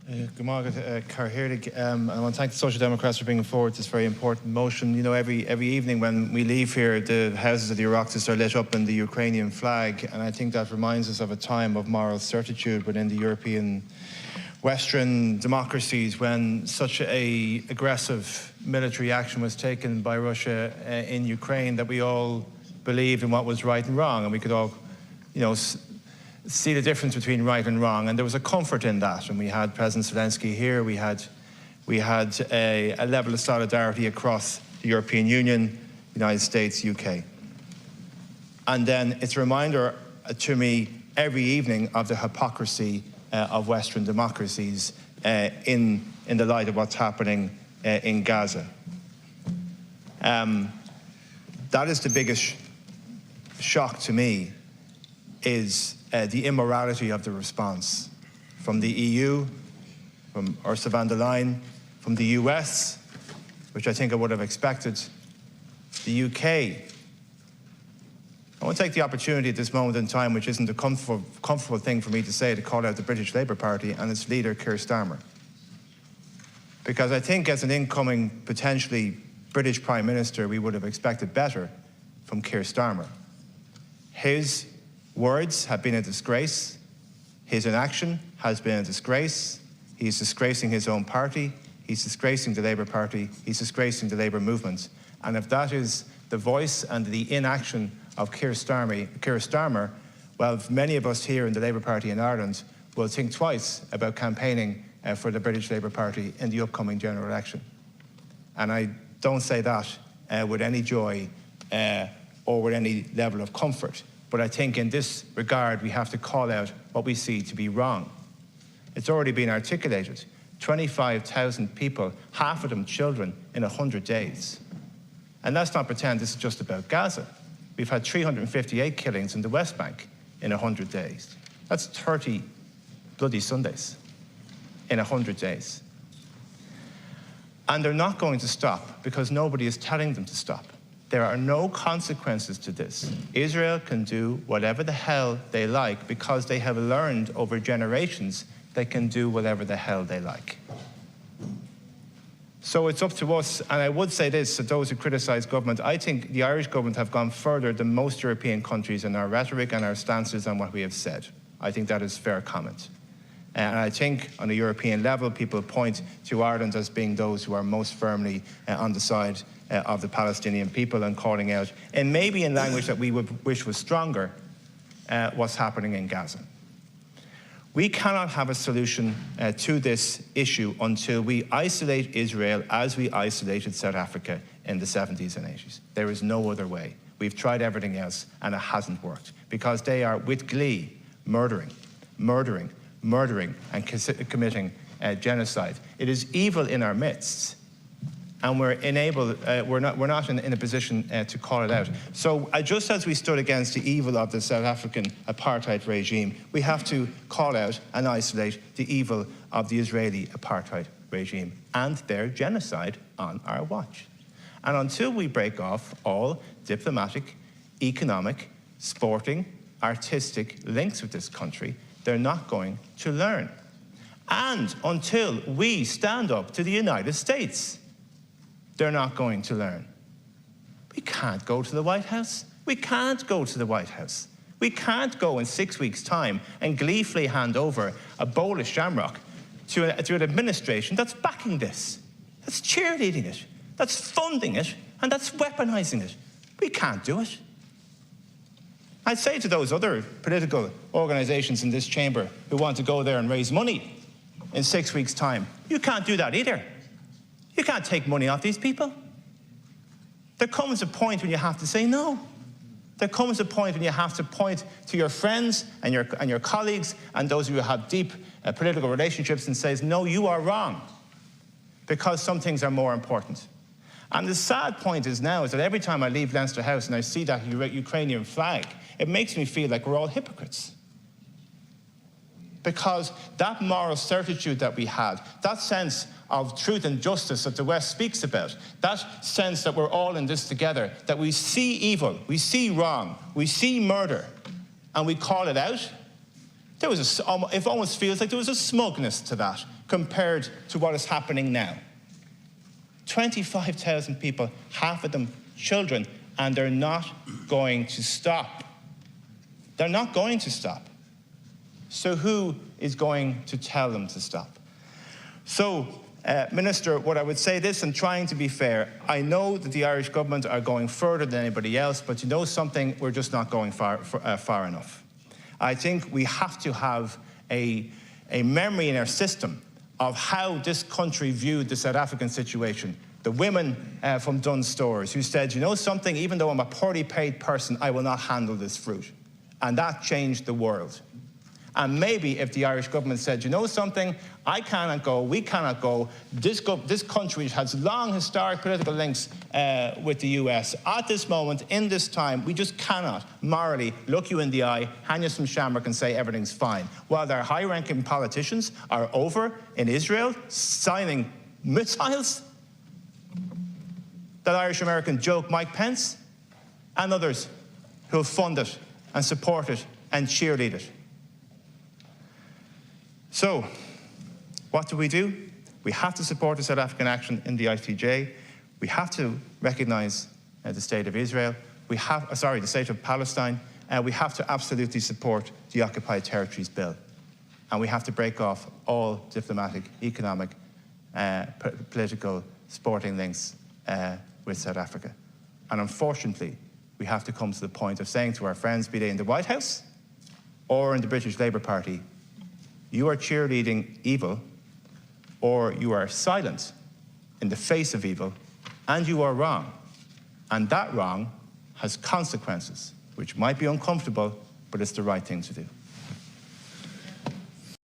Good morning, Carhirdig. I want to thank the Social Democrats for bringing forward this very important motion. You know, every evening when we leave here, the houses of the Oireachtas are lit up in the Ukrainian flag, and I think that reminds us of a time of moral certitude within the European Western democracies when such a aggressive military action was taken by Russia in Ukraine that we all believed in what was right and wrong, and we could all, you know, see the difference between right and wrong, and there was a comfort in that. And we had President Zelensky here. We had a level of solidarity across the European Union, United States, UK. And then it's a reminder to me every evening of the hypocrisy of Western democracies in the light of what's happening in Gaza. That is the biggest shock to me, is the immorality of the response from the EU, from Ursula von der Leyen, from the US, which I think I would have expected, the UK. I want to take the opportunity at this moment in time, which isn't a comfortable thing for me to say, to call out the British Labour Party and its leader, Keir Starmer. Because I think as an incoming, potentially British Prime Minister, we would have expected better from Keir Starmer. His words have been a disgrace. His inaction has been a disgrace. He's disgracing his own party. He's disgracing the Labour Party. He's disgracing the Labour movement. And if that is the voice and the inaction of Keir Starmer, well, many of us here in the Labour Party in Ireland will think twice about campaigning for the British Labour Party in the upcoming general election. And I don't say that with any joy or with any level of comfort. But I think in this regard, we have to call out what we see to be wrong. It's already been articulated. 25,000 people, half of them children, in 100 days. And let's not pretend this is just about Gaza. We've had 358 killings in the West Bank in 100 days. That's 30 bloody Sundays in 100 days. And they're not going to stop because nobody is telling them to stop. There are no consequences to this. Israel can do whatever the hell they like because they have learned over generations they can do whatever the hell they like. So it's up to us, and I would say this to those who criticise government. I think the Irish government have gone further than most European countries in our rhetoric and our stances on what we have said. I think that is fair comment. And I think on a European level, people point to Ireland as being those who are most firmly on the side of the Palestinian people and calling out, and maybe in language that we would wish was stronger, what's happening in Gaza. We cannot have a solution to this issue until we isolate Israel as we isolated South Africa in the 70s and 80s. There is no other way. We've tried everything else and it hasn't worked because they are, with glee, murdering, and committing genocide. It is evil in our midst, and we're not in a position to call it out. So just as we stood against the evil of the South African apartheid regime, we have to call out and isolate the evil of the Israeli apartheid regime and their genocide on our watch. And until we break off all diplomatic, economic, sporting, artistic links with this country, they're not going to learn. And until we stand up to the United States, they're not going to learn. We can't go to the White House. We can't go to the White House. We can't go in 6 weeks' time and gleefully hand over a bowl of shamrock to an administration that's backing this, that's cheerleading it, that's funding it, and that's weaponizing it. We can't do it. I'd say to those other political organizations in this chamber who want to go there and raise money in 6 weeks' time, you can't do that either. You can't take money off these people. There comes a point when you have to say no. There comes a point when you have to point to your friends and your colleagues and those who have deep political relationships and says, no, you are wrong, because some things are more important. And the sad point is now is that every time I leave Leinster House and I see that Ukrainian flag, it makes me feel like we're all hypocrites. Because that moral certitude that we had, that sense of truth and justice that the West speaks about, that sense that we're all in this together, that we see evil, we see wrong, we see murder, and we call it out, it almost feels like there was a smugness to that compared to what is happening now. 25,000 people, half of them children, and they're not going to stop. They're not going to stop. So who is going to tell them to stop? So, Minister, what I would say this, and trying to be fair, I know that the Irish government are going further than anybody else, but you know something, we're just not going far enough. I think we have to have a memory in our system of how this country viewed the South African situation. The women from Dunn's Stores who said, you know something, even though I'm a poorly paid person, I will not handle this fruit. And that changed the world. And maybe if the Irish government said, you know something, I cannot go, we cannot go, this country has long historic political links with the US. At this moment, in this time, we just cannot morally look you in the eye, hand you some shamrock and say everything's fine. While their high-ranking politicians are over in Israel signing missiles, that Irish-American joke Mike Pence, and others who have funded and supported and cheerlead it. So, what do? We have to support the South African action in the ICJ. We have to recognise the state of Israel. The state of Palestine. We have to absolutely support the Occupied Territories Bill. And we have to break off all diplomatic, economic, political, sporting links with South Africa. And unfortunately, we have to come to the point of saying to our friends, be they in the White House or in the British Labour Party, you are cheerleading evil, or you are silent in the face of evil, and you are wrong. And that wrong has consequences, which might be uncomfortable, but it's the right thing to do.